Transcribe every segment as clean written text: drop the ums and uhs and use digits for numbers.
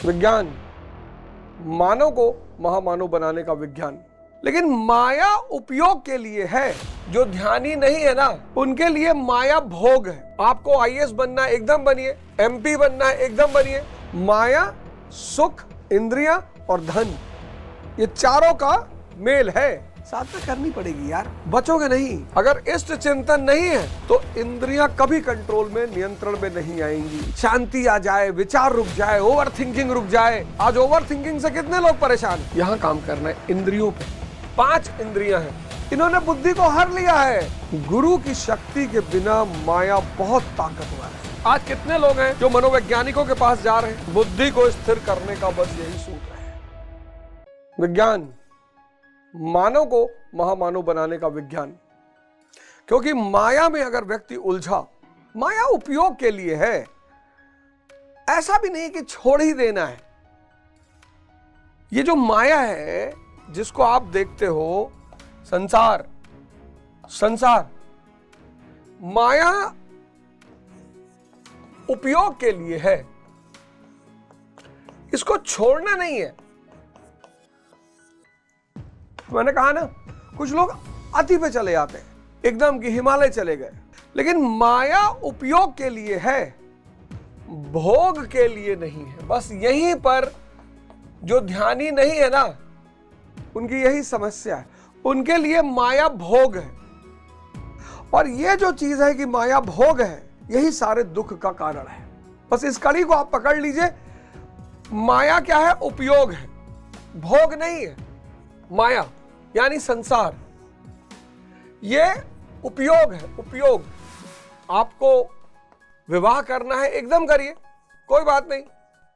विज्ञान, मानव को महामानव बनाने का विज्ञान। लेकिन माया उपयोग के लिए है। जो ध्यानी नहीं है ना, उनके लिए माया भोग है। आपको आईएएस बनना है, एकदम बनिए। एमपी बनना है, एकदम बनिए। माया, सुख, इंद्रियां और धन, ये चारों का मेल है। साधना करनी पड़ेगी यार, बचोगे नहीं। अगर इष्ट चिंतन नहीं है तो इंद्रियां कभी कंट्रोल में, नियंत्रण में नहीं आएंगी। शांति आ जाए, विचार रुक जाए, ओवर थिंकिंग रुक जाए। आज ओवर थिंकिंग से कितने लोग परेशान हैं। यहाँ काम करना है इंद्रियों पे। 5 इंद्रियां हैं, इन्होंने बुद्धि को हर लिया है। गुरु की शक्ति के बिना माया बहुत ताकतवर है। आज कितने लोग हैं जो मनोवैज्ञानिकों के पास जा रहे हैं, बुद्धि को स्थिर करने का बस यही सूत्र है। विज्ञान, मानव को महामानव बनाने का विज्ञान। क्योंकि माया में अगर व्यक्ति उलझा, माया उपयोग के लिए है, ऐसा भी नहीं कि छोड़ ही देना है। ये जो माया है जिसको आप देखते हो, संसार, माया उपयोग के लिए है, इसको छोड़ना नहीं है। मैंने कहा ना, कुछ लोग अति पे चले जाते हैं, एकदम कि हिमालय चले गए। लेकिन माया उपयोग के लिए है, भोग के लिए नहीं है। बस यहीं पर जो ध्यानी नहीं है ना, उनकी यही समस्या है। उनके लिए माया भोग है। और ये जो चीज है कि माया भोग है, यही सारे दुख का कारण है। बस इस कड़ी को आप पकड़ लीजिए। माया क्या है? उपयोग है, भोग नहीं है। माया यानी संसार, ये उपयोग है। उपयोग, आपको विवाह करना है, एकदम करिए, कोई बात नहीं।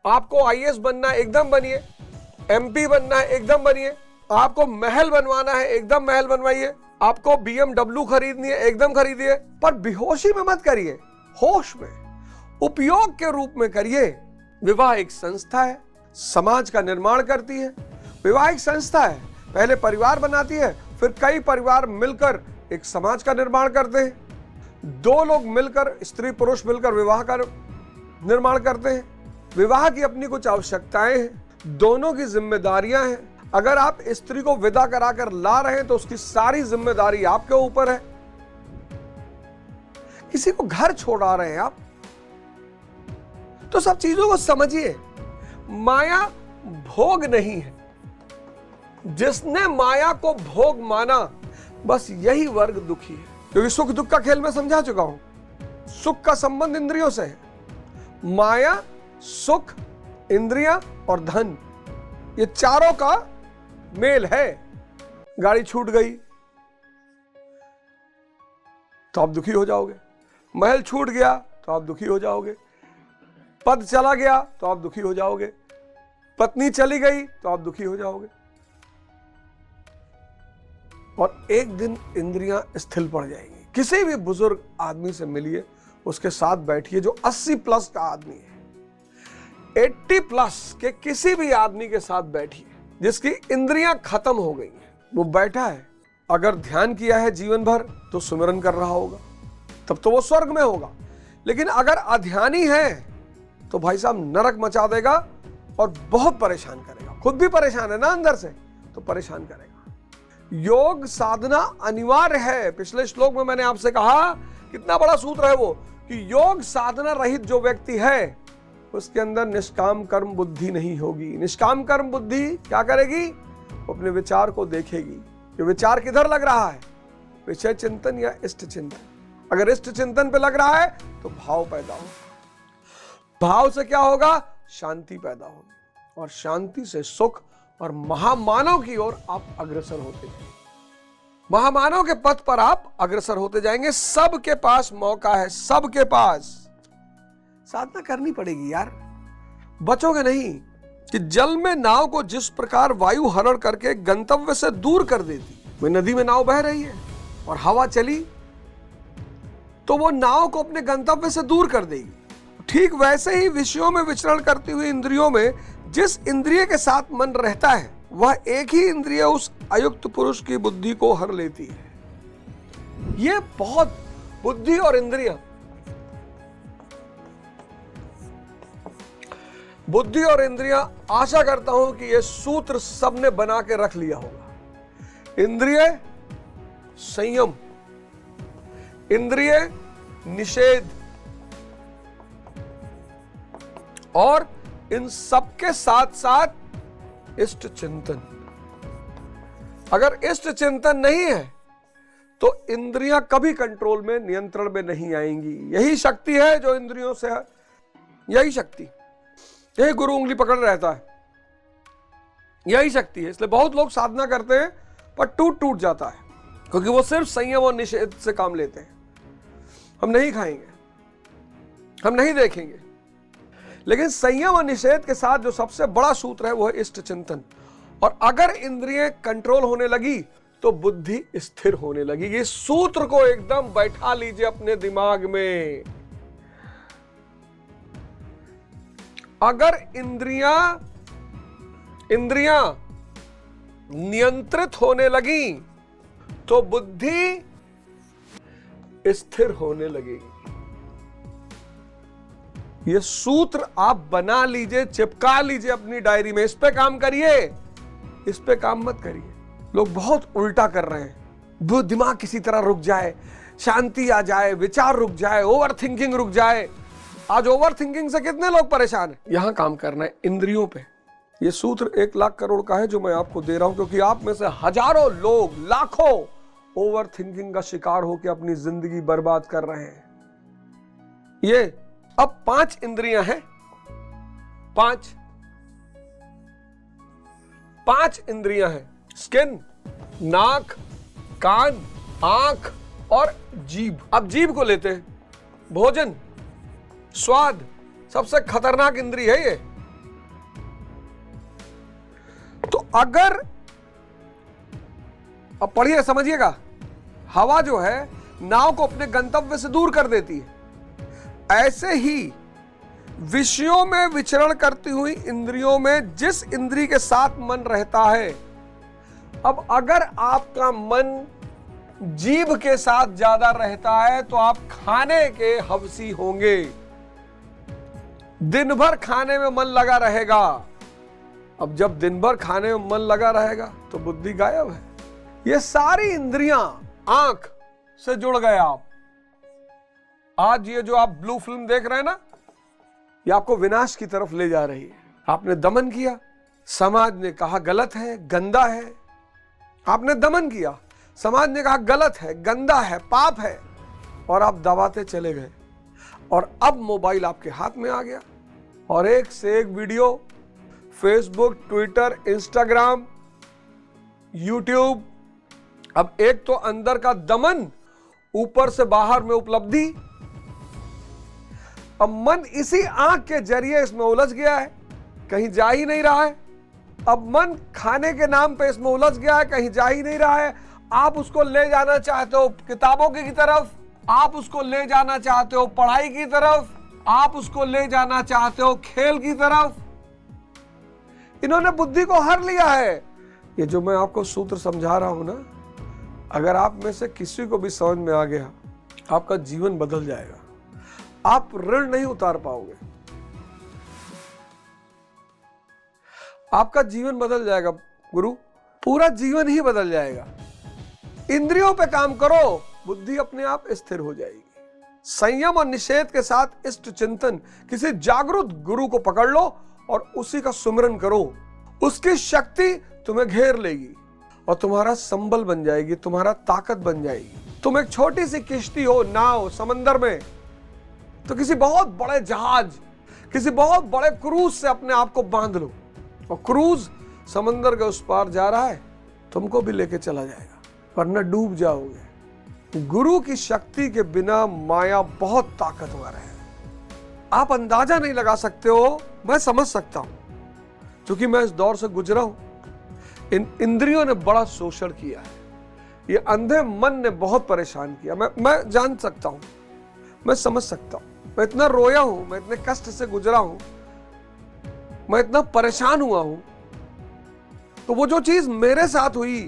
आपको आईएएस बनना है, एकदम बनिए। एमपी बनना है, एकदम बनिए। आपको महल बनवाना है, एकदम महल बनवाइए। आपको बीएमडब्ल्यू खरीदनी है, एकदम खरीदिए। पर बेहोशी में मत करिए, होश में, उपयोग के रूप में करिए। विवाह एक संस्था है, समाज का निर्माण करती है। विवाह एक संस्था है, पहले परिवार बनाती है, फिर कई परिवार मिलकर एक समाज का निर्माण करते हैं। 2 लोग मिलकर, स्त्री पुरुष मिलकर विवाह का निर्माण करते हैं। विवाह की अपनी कुछ आवश्यकताएं हैं, दोनों की जिम्मेदारियां हैं। अगर आप स्त्री को विदा कराकर ला रहे हैं तो उसकी सारी जिम्मेदारी आपके ऊपर है। किसी को घर छोड़ा रहे हैं आप, तो सब चीजों को समझिए। माया भोग नहीं है। जिसने माया को भोग माना, बस यही वर्ग दुखी है। क्योंकि सुख दुख का खेल मैं समझा चुका हूं। सुख का संबंध इंद्रियों से है। माया, सुख, इंद्रियां और धन, ये चारों का मेल है। गाड़ी छूट गई तो आप दुखी हो जाओगे, महल छूट गया तो आप दुखी हो जाओगे, पद चला गया तो आप दुखी हो जाओगे, पत्नी चली गई तो आप दुखी हो जाओगे। और एक दिन इंद्रियां स्थिर पड़ जाएंगी। किसी भी बुजुर्ग आदमी से मिलिए, उसके साथ बैठिए जो 80 प्लस का आदमी है। 80 प्लस के किसी भी आदमी के साथ बैठिए जिसकी इंद्रियां खत्म हो गई हैं। वो बैठा है, अगर ध्यान किया है जीवन भर तो सुमिरन कर रहा होगा, तब तो वो स्वर्ग में होगा। लेकिन अगर अध्यानी है तो भाई साहब नरक मचा देगा और बहुत परेशान करेगा। खुद भी परेशान है ना अंदर से, तो परेशान करेगा। योग साधना अनिवार्य है। पिछले श्लोक में मैंने आपसे कहा, कितना बड़ा सूत्र है वो, कि योग साधना रहित जो व्यक्ति है उसके अंदर निष्काम कर्म बुद्धि नहीं होगी। निष्काम कर्म बुद्धि क्या करेगी? वो अपने विचार को देखेगी कि विचार किधर लग रहा है, विषय चिंतन या इष्ट चिंतन। अगर इष्ट चिंतन पे लग रहा है तो भाव पैदा होगा। भाव से क्या होगा? शांति पैदा होगी, और शांति से सुख और महामानव की ओर आप अग्रसर होते जाएंगे। महामानव के पथ पर आप अग्रसर होते जाएंगे। सबके पास मौका है, सबके पास। साधना करनी पड़ेगी यार, बचोगे नहीं। कि जल में नाव को जिस प्रकार वायु हरण करके गंतव्य से दूर कर देती, वो नदी में नाव बह रही है और हवा चली तो वो नाव को अपने गंतव्य से दूर कर देगी। ठीक वैसे ही विषयों में विचरण करती हुई इंद्रियों में जिस इंद्रिय के साथ मन रहता है, वह एक ही इंद्रिय उस अयुक्त पुरुष की बुद्धि को हर लेती है। ये बहुत, बुद्धि और इंद्रिय, बुद्धि और इंद्रियां, आशा करता हूं कि यह सूत्र सबने बना के रख लिया होगा। इंद्रिय संयम, इंद्रिय निषेध, और इन सबके साथ साथ इष्ट चिंतन। अगर इष्ट चिंतन नहीं है तो इंद्रियां कभी कंट्रोल में, नियंत्रण में नहीं आएंगी। यही शक्ति है जो इंद्रियों से है, यही शक्ति, यही गुरु उंगली पकड़ रहता है, यही शक्ति है। इसलिए बहुत लोग साधना करते हैं पर टूट टूट जाता है, क्योंकि वो सिर्फ संयम और निषेध से काम लेते हैं। हम नहीं खाएंगे, हम नहीं देखेंगे, लेकिन संयम और निषेध के साथ जो सबसे बड़ा सूत्र है वो है इष्ट चिंतन। और अगर इंद्रियां कंट्रोल होने लगी तो बुद्धि स्थिर होने लगी। ये सूत्र को एकदम बैठा लीजिए अपने दिमाग में। अगर इंद्रियां नियंत्रित होने लगी तो बुद्धि स्थिर होने लगेगी। ये सूत्र आप बना लीजिए, चिपका लीजिए अपनी डायरी में। इस पे काम करिए, इस पे काम मत करिए। लोग बहुत उल्टा कर रहे हैं। वो दिमाग किसी तरह रुक जाए, शांति आ जाए, विचार रुक जाए, ओवर थिंकिंग रुक जाए। आज ओवर थिंकिंग से कितने लोग परेशान हैं। यहां काम करना है इंद्रियों पे। ये सूत्र 1 लाख करोड़ का है जो मैं आपको दे रहा हूं, क्योंकि आप में से हजारों लोग, लाखों ओवर थिंकिंग का शिकार होकर अपनी जिंदगी बर्बाद कर रहे हैं। ये अब 5 इंद्रियां हैं, 5 इंद्रियां हैं। स्किन, नाक, कान, आंख और जीभ। अब जीभ को लेते हैं। भोजन, स्वाद, सबसे खतरनाक इंद्रिय है ये। तो अगर, अब पढ़िए, समझिएगा, हवा जो है नाव को अपने गंतव्य से दूर कर देती है। ऐसे ही विषयों में विचरण करती हुई इंद्रियों में जिस इंद्रिय के साथ मन रहता है, अब अगर आपका मन जीभ के साथ ज्यादा रहता है तो आप खाने के हवसी होंगे। दिन भर खाने में मन लगा रहेगा। अब जब दिन भर खाने में मन लगा रहेगा तो बुद्धि गायब है। ये सारी इंद्रियां आंख से जुड़ गए आप। आज ये जो आप ब्लू फिल्म देख रहे हैं ना, ये आपको विनाश की तरफ ले जा रही है। आपने दमन किया, समाज ने कहा गलत है, गंदा है। आपने दमन किया, समाज ने कहा गलत है, गंदा है, पाप है, और आप दबाते चले गए। और अब मोबाइल आपके हाथ में आ गया और एक से एक video, Facebook, Twitter, Instagram, YouTube. अब एक तो अंदर का दमन, ऊपर से बाहर में उपलब्धि। अब मन इसी आंख के जरिए इसमें उलझ गया है, कहीं जा ही नहीं रहा है। अब मन खाने के नाम पे इसमें उलझ गया है, कहीं जा ही नहीं रहा है। आप उसको ले जाना चाहते हो किताबों की तरफ, आप उसको ले जाना चाहते हो पढ़ाई की तरफ, आप उसको ले जाना चाहते हो खेल की तरफ। इन्होंने बुद्धि को हर लिया है। ये जो मैं आपको सूत्र समझा रहा हूं ना, अगर आप में से किसी को भी समझ में आ गया, आपका जीवन बदल जाएगा। आप ऋण नहीं उतार पाओगे, आपका जीवन बदल जाएगा। गुरु, पूरा जीवन ही बदल जाएगा। इंद्रियों पे काम करो, बुद्धि अपने आप स्थिर हो जाएगी। संयम और निषेध के साथ इष्ट चिंतन, किसी जागरूक गुरु को पकड़ लो और उसी का सुमिरन करो। उसकी शक्ति तुम्हें घेर लेगी और तुम्हारा संबल बन जाएगी, तुम्हारा ताकत बन जाएगी। तुम एक छोटी सी किश्ती हो, नाव समंदर में, तो किसी बहुत बड़े जहाज, किसी बहुत बड़े क्रूज से अपने आप को बांध लो, और क्रूज समंदर के उस पार जा रहा है, तुमको भी लेके चला जाएगा, वरना डूब जाओगे। गुरु की शक्ति के बिना माया बहुत ताकतवर है। आप अंदाजा नहीं लगा सकते हो, मैं समझ सकता हूं, क्योंकि मैं इस दौर से गुजरा हूं। इन इंद्रियों ने बड़ा शोषण किया है, ये अंधे मन ने बहुत परेशान किया। मैं जान सकता हूं, मैं समझ सकता हूं। मैं इतना रोया हूं, मैं इतने कष्ट से गुजरा हूं, मैं इतना परेशान हुआ हूं। तो वो जो चीज मेरे साथ हुई,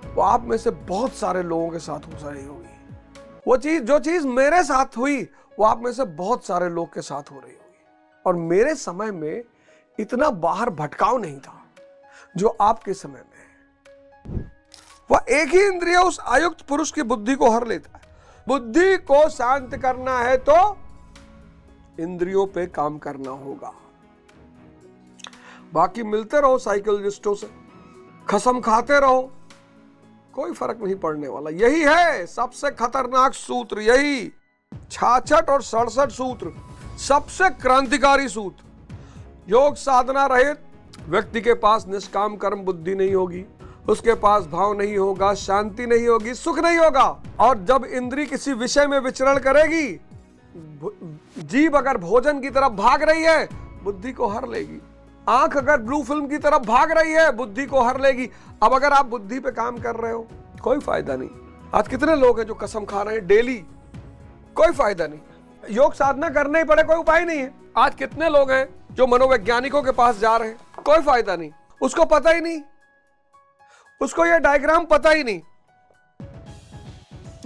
वो आप में से बहुत सारे लोगों के साथ हो रही होगी। जो चीज मेरे साथ हुई, वो आप में से बहुत सारे लोग के साथ हो रही होगी। और मेरे समय में इतना बाहर भटकाव नहीं था जो आपके समय में है। वह एक ही इंद्रिय उस आयुक्त पुरुष की बुद्धि को हर लेता है। बुद्धि को शांत करना है तो इंद्रियों पे काम करना होगा। बाकी मिलते रहो साइकोलॉजिस्टों से, कसम खाते रहो, कोई फर्क नहीं पड़ने वाला। यही है सबसे खतरनाक सूत्र, यही 66 और 67 सूत्र, सबसे क्रांतिकारी सूत्र। योग साधना रहित व्यक्ति के पास निष्काम कर्म बुद्धि नहीं होगी, उसके पास भाव नहीं होगा, शांति नहीं होगी, सुख नहीं होगा। और जब इंद्री किसी विषय में विचरण करेगी, जीभ अगर भोजन की तरफ भाग रही है, बुद्धि को हर लेगी। आंख अगर ब्लू फिल्म की तरफ भाग रही है, बुद्धि को हर लेगी। अब अगर आप बुद्धि पे काम कर रहे हो, कोई फायदा नहीं। आज कितने लोग हैं जो कसम खा रहे हैं डेली, कोई फायदा नहीं। योग साधना करने ही पड़े, कोई उपाय नहीं है। आज कितने लोग हैं जो मनोवैज्ञानिकों के पास जा रहे हैं, कोई फायदा नहीं। उसको पता ही नहीं, उसको ये डायग्राम पता ही नहीं,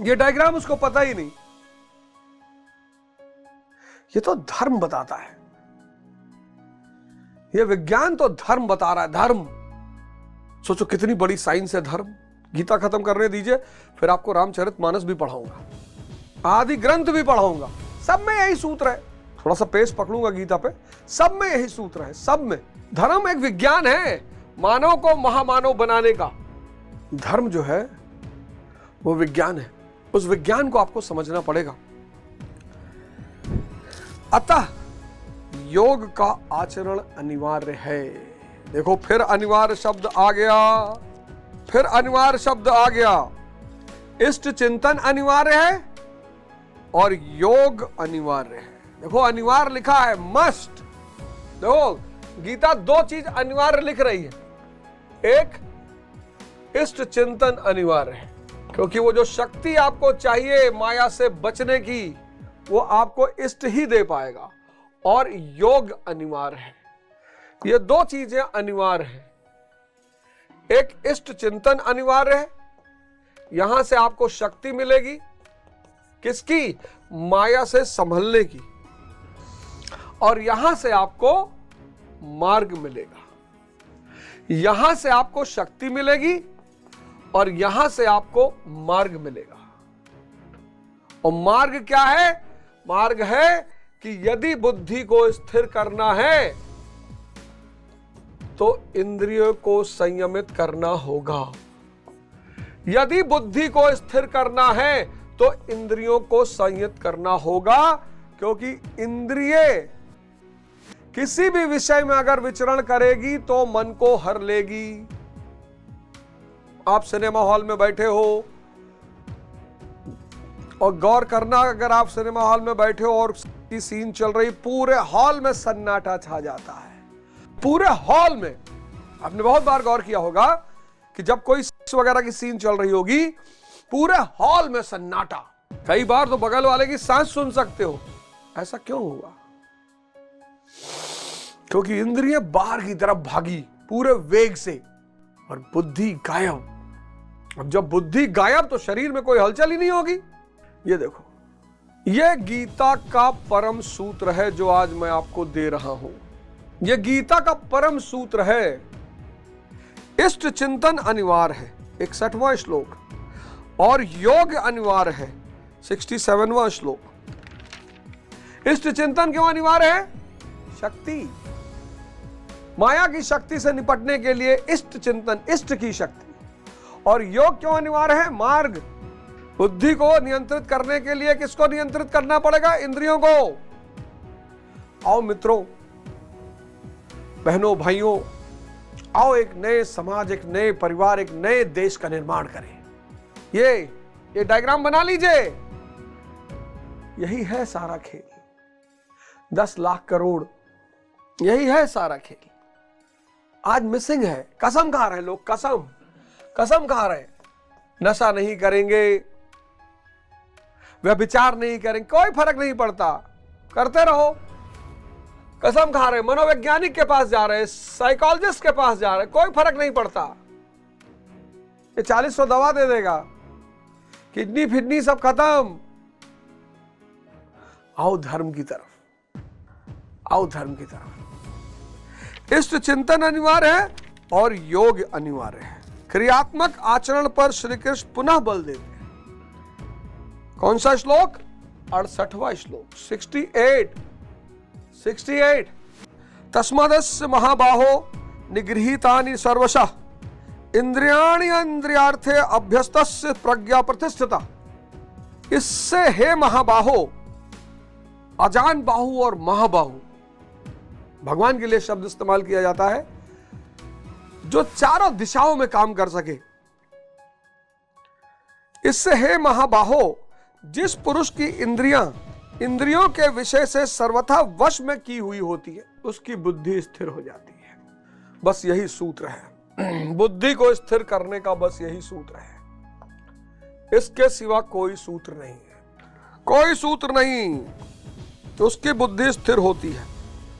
ये डायग्राम उसको पता ही नहीं। ये तो धर्म बताता है, ये विज्ञान तो धर्म बता रहा है, धर्म। सोचो कितनी बड़ी साइंस है धर्म। गीता खत्म करने दीजिए, फिर आपको रामचरितमानस भी पढ़ाऊंगा, आदि ग्रंथ भी पढ़ाऊंगा। सब में यही सूत्र है। थोड़ा सा पेस पकड़ूंगा गीता पे, सब में यही सूत्र है, सब में। धर्म एक विज्ञान है, मानव को महामानव बनाने का। धर्म जो है वो विज्ञान है, उस विज्ञान को आपको समझना पड़ेगा। अतः योग का आचरण अनिवार्य है। देखो फिर अनिवार्य शब्द आ गया, फिर अनिवार्य शब्द आ गया। इष्ट चिंतन अनिवार्य है और योग अनिवार्य है। देखो अनिवार्य लिखा है, मस्ट। देखो गीता दो चीज अनिवार्य लिख रही है। एक, इष्ट चिंतन अनिवार्य है, क्योंकि वो जो शक्ति आपको चाहिए माया से बचने की, वो आपको इष्ट ही दे पाएगा। और योग अनिवार्य है। ये दो चीजें अनिवार्य है। एक इष्ट चिंतन अनिवार्य है, यहां से आपको शक्ति मिलेगी, किसकी? माया से संभलने की। और यहां से आपको मार्ग मिलेगा, यहां से आपको शक्ति मिलेगी और यहां से आपको मार्ग मिलेगा। और मार्ग क्या है? मार्ग है कि यदि बुद्धि को स्थिर करना है तो इंद्रियों को संयमित करना होगा। यदि बुद्धि को स्थिर करना है तो इंद्रियों को संयत करना होगा, क्योंकि इंद्रिय किसी भी विषय में अगर विचरण करेगी तो मन को हर लेगी। आप सिनेमा हॉल में बैठे हो और गौर करना, अगर आप सिनेमा हॉल में बैठे हो और की सीन चल रही, पूरे हॉल में सन्नाटा छा जाता है। पूरे हॉल में आपने बहुत बार गौर किया होगा कि जब कोई सेक्स वगैरह की सीन चल रही होगी, पूरे हॉल में सन्नाटा। कई बार तो बगल वाले की सांस सुन सकते हो। ऐसा क्यों हुआ? क्योंकि इंद्रिय बाहर की तरफ भागी पूरे वेग से और बुद्धि गायब। अब जब बुद्धि गायब तो शरीर में कोई हलचल ही नहीं होगी। ये देखो, यह गीता का परम सूत्र है जो आज मैं आपको दे रहा हूं। यह गीता का परम सूत्र है। इष्ट चिंतन अनिवार्य है, 61वां श्लोक, और योग अनिवार्य है, 67वां श्लोक। इष्ट चिंतन क्यों अनिवार्य है? शक्ति, माया की शक्ति से निपटने के लिए इष्ट चिंतन, इष्ट की शक्ति। और योग क्यों अनिवार्य है? मार्ग। बुद्धि को नियंत्रित करने के लिए किसको नियंत्रित करना पड़ेगा? इंद्रियों को। आओ मित्रों, बहनों, भाइयों, आओ एक नए समाज, एक नए परिवार, एक नए देश का निर्माण करें। ये डायग्राम बना लीजिए। यही है सारा खेल। 10 लाख करोड़, यही है सारा खेल। आज मिसिंग है। कसम खा रहे हैं लोग, कसम खा रहे हैं। नशा नहीं करेंगे, व्यभिचार नहीं करेंगे, कोई फर्क नहीं पड़ता, करते रहो। कसम खा रहे, मनोवैज्ञानिक के पास जा रहे, साइकोलॉजिस्ट के पास जा रहे, कोई फर्क नहीं पड़ता। ये 4000 दवा दे देगा, किडनी फिडनी सब खत्म। आओ धर्म की तरफ, आओ धर्म की तरफ। इष्ट चिंतन अनिवार्य है और योग अनिवार्य है। क्रियात्मक आचरण पर श्री कृष्ण पुनः बल देते हैं। कौन सा श्लोक? 68वां श्लोक, 68। तस्मादस्य महाबाहो निगृहीतानि सर्वशः इंद्रियाणि इंद्रियार्थे अभ्यस्तस्य प्रज्ञा प्रतिष्ठिता। इससे हे महाबाहो, अजान बाहु और महाबाहु भगवान के लिए शब्द इस्तेमाल किया जाता है जो चारों दिशाओं में काम कर सके। इससे हे महाबाहो, जिस पुरुष की इंद्रियों के विषय से सर्वथा वश में की हुई होती है, उसकी बुद्धि स्थिर हो जाती है। बस यही सूत्र है, बुद्धि को स्थिर करने का बस यही सूत्र है। इसके सिवा कोई सूत्र नहीं है, कोई सूत्र नहीं। तो उसकी बुद्धि स्थिर होती है।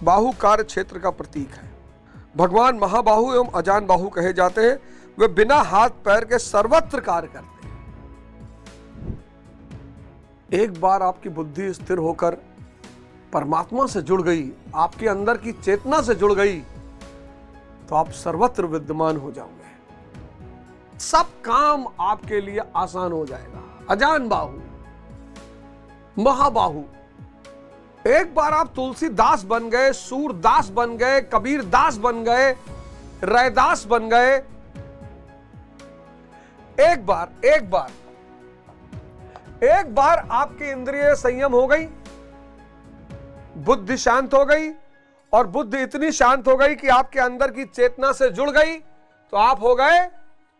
बाहु कार्य क्षेत्र का प्रतीक है। भगवान महाबाहु एवं अजान बाहु कहे जाते हैं। वे बिना हाथ पैर के सर्वत्र कार्य करते हैं। एक बार आपकी बुद्धि स्थिर होकर परमात्मा से जुड़ गई, आपके अंदर की चेतना से जुड़ गई, तो आप सर्वत्र विद्यमान हो जाओगे। सब काम आपके लिए आसान हो जाएगा। अजान बाहु, महाबाहु। एक बार आप तुलसीदास बन गए, सूरदास बन गए, कबीर दास बन गए, रैदास बन गए। एक बार आपकी इंद्रिय संयम हो गई, बुद्धि शांत हो गई, और बुद्धि इतनी शांत हो गई कि आपके अंदर की चेतना से जुड़ गई, तो आप हो गए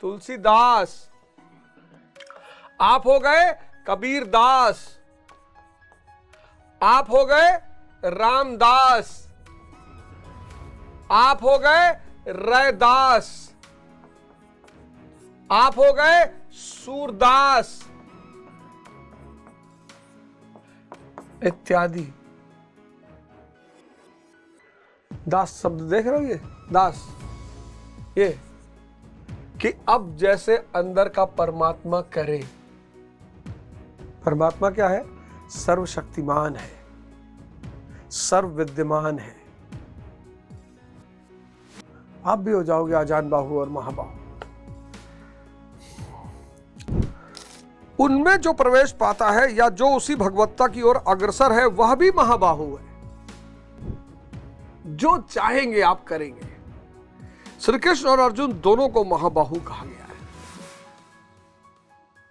तुलसीदास, आप हो गए कबीर दास, आप हो गए रामदास, आप हो गए रैदास, आप हो गए सूरदास इत्यादि। दास शब्द देख रहे हो, ये दास, ये कि अब जैसे अंदर का परमात्मा करे। परमात्मा क्या है? सर्वशक्तिमान है, सर्व विद्यमान है। आप भी हो जाओगे अजान बाहु और महाबाहु। उनमें जो प्रवेश पाता है या जो उसी भगवत्ता की ओर अग्रसर है, वह भी महाबाहु है। जो चाहेंगे आप करेंगे। श्री कृष्ण और अर्जुन दोनों को महाबाहु कहा गया है।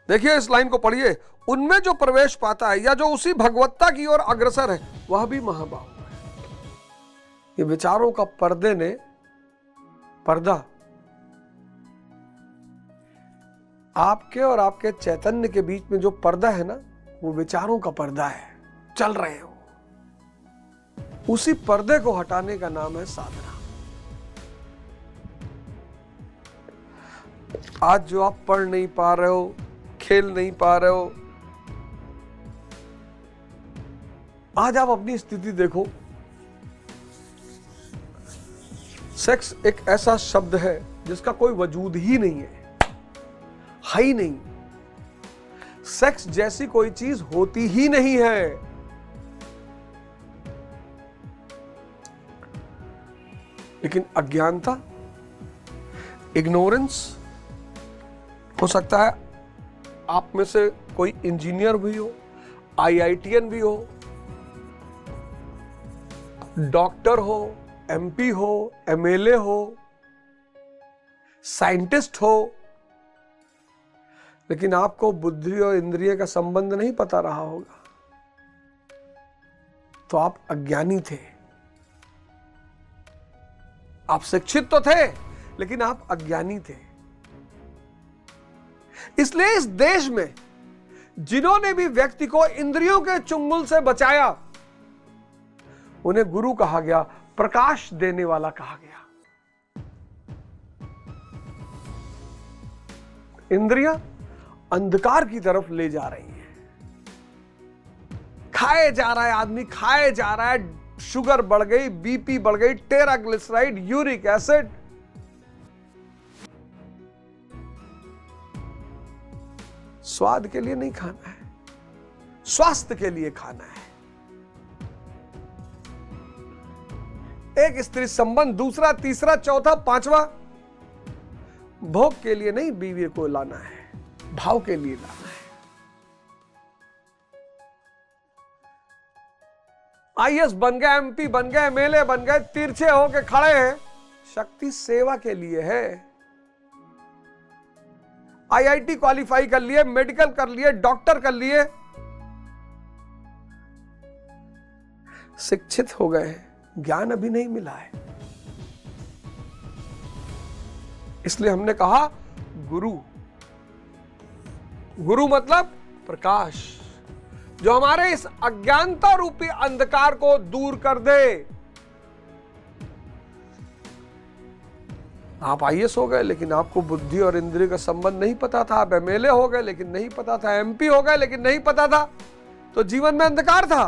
देखिए इस लाइन को पढ़िए। उनमें जो प्रवेश पाता है या जो उसी भगवत्ता की ओर अग्रसर है, वह भी महाबाहु है। ये विचारों का पर्दा आपके और आपके चैतन्य के बीच में जो पर्दा है ना, वो विचारों का पर्दा है। चल रहे हो, उसी पर्दे को हटाने का नाम है साधना। आज जो आप पढ़ नहीं पा रहे हो, खेल नहीं पा रहे हो, आज आप अपनी स्थिति देखो। सेक्स एक ऐसा शब्द है जिसका कोई वजूद ही नहीं है ही नहीं। सेक्स जैसी कोई चीज होती ही नहीं है। लेकिन अज्ञानता, इग्नोरेंस, हो सकता है आप में से कोई इंजीनियर भी हो, IITian भी हो, डॉक्टर हो, MP हो, MLA हो, साइंटिस्ट हो, लेकिन आपको बुद्धि और इंद्रिय का संबंध नहीं पता रहा होगा, तो आप अज्ञानी थे। आप शिक्षित तो थे, लेकिन आप अज्ञानी थे। इसलिए इस देश में जिन्होंने भी व्यक्ति को इंद्रियों के चुंगल से बचाया, उन्हें गुरु कहा गया, प्रकाश देने वाला कहा गया। इंद्रियां अंधकार की तरफ ले जा रही हैं। खाए जा रहा है आदमी, खाए जा रहा है, शुगर बढ़ गई, BP बढ़ गई, ट्राइग्लिसराइड, यूरिक एसिड। स्वाद के लिए नहीं खाना है, स्वास्थ्य के लिए खाना है। एक स्त्री संबंध, दूसरा, तीसरा, चौथा, पांचवा। भोग के लिए नहीं बीवी को लाना है, भाव के लिए लाना है। आईएएस बन गए, एमपी बन गए, एमएलए बन गए, तिरछे होके खड़े हैं, शक्ति सेवा के लिए है। आईआईटी क्वालिफाई कर लिए, मेडिकल कर लिए, डॉक्टर कर लिए, शिक्षित हो गए, ज्ञान अभी नहीं मिला है। इसलिए हमने कहा गुरु। गुरु मतलब प्रकाश, जो हमारे इस अज्ञानता रूपी अंधकार को दूर कर दे। आप आईएएस हो गए लेकिन आपको बुद्धि और इंद्रिय का संबंध नहीं पता था। आप एमएलए हो गए लेकिन नहीं पता था। एमपी हो गए लेकिन नहीं पता था, तो जीवन में अंधकार था।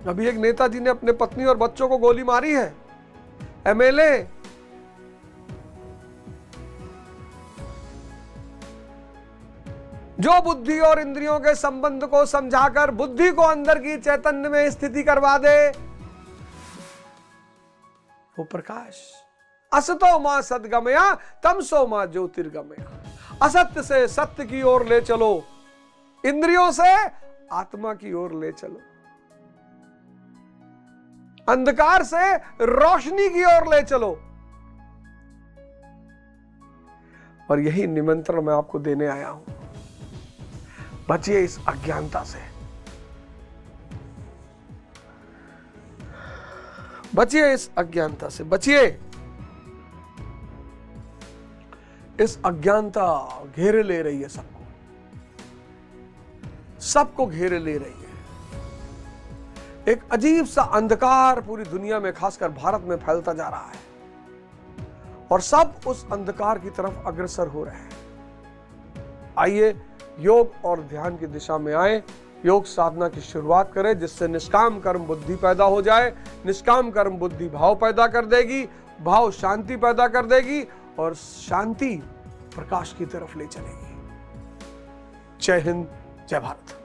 अभी एक नेताजी ने अपने पत्नी और बच्चों को गोली मारी है, एमएलए। जो बुद्धि और इंद्रियों के संबंध को समझाकर बुद्धि को अंदर की चैतन्य में स्थिति करवा दे, वो प्रकाश। असतो मां सद्गमया तमसो मां ज्योतिर्गमया। असत्य से सत्य की ओर ले चलो, इंद्रियों से आत्मा की ओर ले चलो, अंधकार से रोशनी की ओर ले चलो। और यही निमंत्रण मैं आपको देने आया हूं। बचिए इस अज्ञानता से, बचिए इस अज्ञानता से, बचिए। इस अज्ञानता घेरे ले रही है सबको, सबको घेरे ले रही है। एक अजीब सा अंधकार पूरी दुनिया में, खासकर भारत में फैलता जा रहा है, और सब उस अंधकार की तरफ अग्रसर हो रहे हैं। आइए योग और ध्यान की दिशा में आए, योग साधना की शुरुआत करें, जिससे निष्काम कर्म बुद्धि पैदा हो जाए। निष्काम कर्म बुद्धि भाव पैदा कर देगी, भाव शांति पैदा कर देगी, और शांति प्रकाश की तरफ ले चलेगी। जय हिंद, जय भारत।